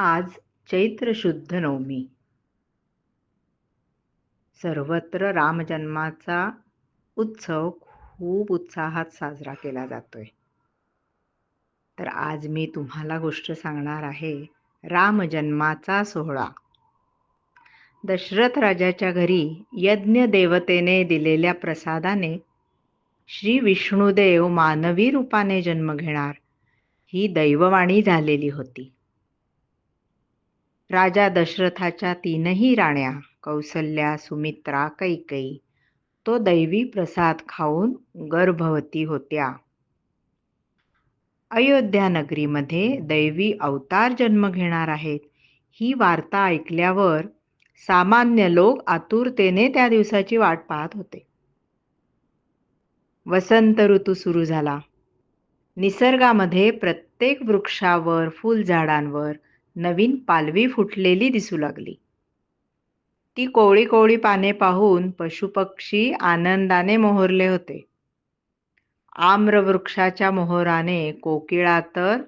आज चैत्र शुद्ध नवमी. सर्वत्र रामजन्माचा उत्सव खूप उत्साहात साजरा केला जातोय. तर आज मी तुम्हाला गोष्ट सांगणार आहे रामजन्माचा सोहळा. दशरथ राजाच्या घरी यज्ञ देवतेने दिलेल्या प्रसादाने श्री विष्णुदेव मानवी रूपाने जन्म घेणार ही दैववाणी झालेली होती. राजा दशरथाच्या तीनही राण्या कौसल्या, सुमित्रा, कैकेयी तो दैवी प्रसाद खाऊन गर्भवती होत्या. अयोध्या नगरीमध्ये दैवी अवतार जन्म घेणार आहेत ही वार्ता ऐकल्यावर सामान्य लोक आतुरतेने त्या दिवसाची वाट पाहत होते. वसंत ऋतू सुरू झाला. निसर्गामध्ये प्रत्येक वृक्षावर, फुलझाडांवर नवीन पालवी फुटलेली दिसू लागली. ती कोवळी कोवळी पाने पाहून पशुपक्षी आनंदाने मोहरले होते. आम्रवृक्षाच्या मोहराने कोकिळा तर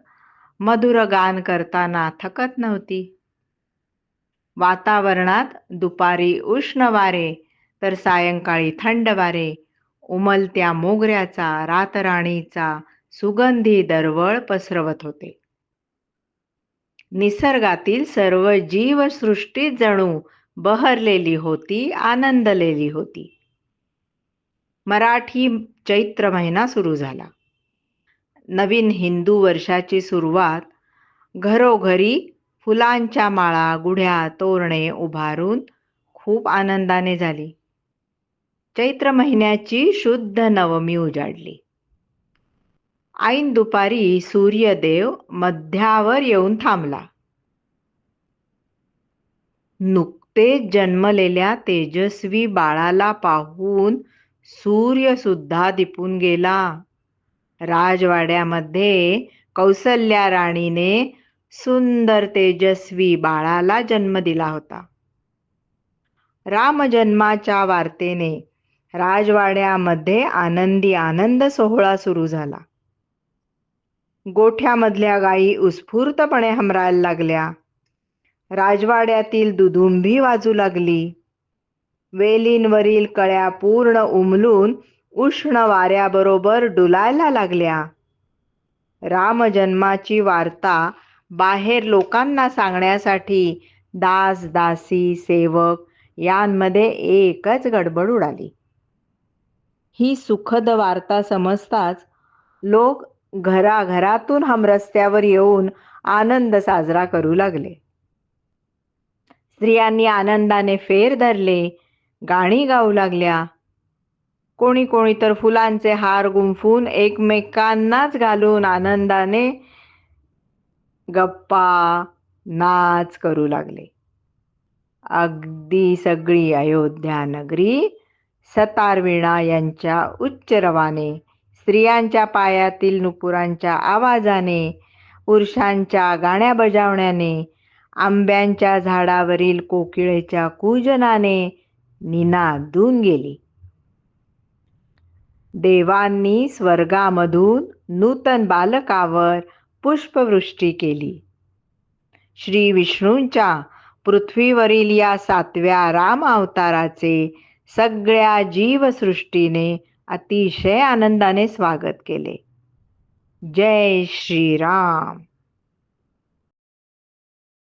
मधुर गान करताना थकत नव्हती. वातावरणात दुपारी उष्ण वारे तर सायंकाळी थंड वारे, उमलत्या मोगऱ्याचा, रातराणीचा सुगंधी दरवळ पसरवत होते. निसर्गातील सर्व जीवसृष्टी जणू बहरलेली होती, आनंदलेली होती. मराठी चैत्र महिना सुरू झाला. नवीन हिंदू वर्षाची सुरुवात घरोघरी फुलांच्या माळा, गुढ्या, तोरणे उभारून खूप आनंदाने झाली. चैत्र महिन्याची शुद्ध नवमी उजाडली. ऐन दुपारी सूर्यदेव मध्यावर येऊन थांबला. नुकतेच जन्मलेल्या तेजस्वी बाळाला पाहून सूर्य सुद्धा दिपून गेला. राजवाड्यामध्ये कौसल्या राणीने सुंदर तेजस्वी बाळाला जन्म दिला होता. रामजन्माच्या वार्तेने राजवाड्यामध्ये आनंदी आनंद सोहळा सुरू झाला. गोठ्यामधल्या गायी उत्स्फूर्तपणे हमरायला लागल्या. राजवाड्यातील दुदुंभी वाजू लागली. वेलींवरील कळ्या पूर्ण उमलून उष्ण वाऱ्याबरोबर डुलायला लागल्या. रामजन्माची वार्ता बाहेर लोकांना सांगण्यासाठी दास, दासी, सेवक यांमध्ये एकच गडबड उडाली. ही सुखद वार्ता समजताच लोक घराघरातून हमरस्त्यावर येऊन आनंद साजरा करू लागले. स्त्रियांनी आनंदाने फेर धरले, गाणी गाऊ लागल्या. कोणी कोणी तर फुलांचे हार गुंफून एकमेकांनाच घालून आनंदाने गप्पा, नाच करू लागले. अगदी सगळी अयोध्या नगरी सतारवीणा यांच्या उच्च रवाने, स्त्रियांच्या पायातील नुपुरांच्या आवाजाने, पुरुषांच्या गाण्या बजावण्याने, आंब्यांच्या झाडावरील कोकिळेच्या कूजनाने निनादून गेली. देवांनी स्वर्गामधून नूतन बालकावर पुष्पवृष्टी केली. श्री विष्णूंच्या पृथ्वीवरील या 7व्या राम अवताराचे सगळ्या जीवसृष्टीने अतिशय आनंदाने स्वागत केले. जय श्रीराम.